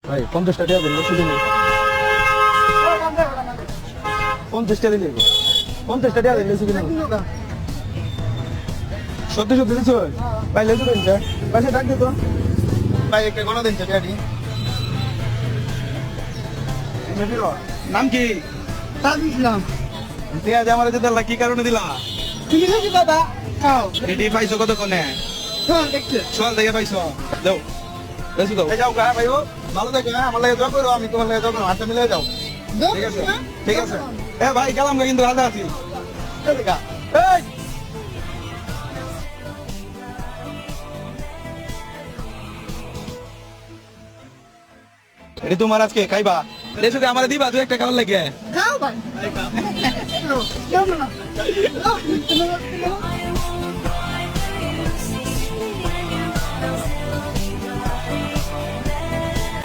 ভাই 50 টাকা দেন শুধু নেই 50 টাকা দিলে 50 টাকা দিলে শুধু নেই সত্যি সত্যি দিছো ভাই লেজু দেন স্যার ভাই ডাক দিত ভাই একটা কোন দিন স্যার গাড়ি নাম কি দিলাম দিয়া যে আমারে দিলা কি কারণে দিলা তুমি কি দাদা খাও এডি পাইছো কত কোনে হ্যাঁ দেখতে চল দেখে পাইছো দাও লেজু দাও যাও গা ভাইও ভালো দেখো আমার লাগে দোয়া করো আমি তোমার লাগে দোয়া করো হাতে মিলে যাও ঠিক আছে ঠিক আছে এ ভাই গেলাম গা কিন্তু হাতে আছি চল গা এই এটি তোমার আজকে খাইবা লেজু আমার দিবা তুই একটা খাবার লাগে খাও ভাই খাও না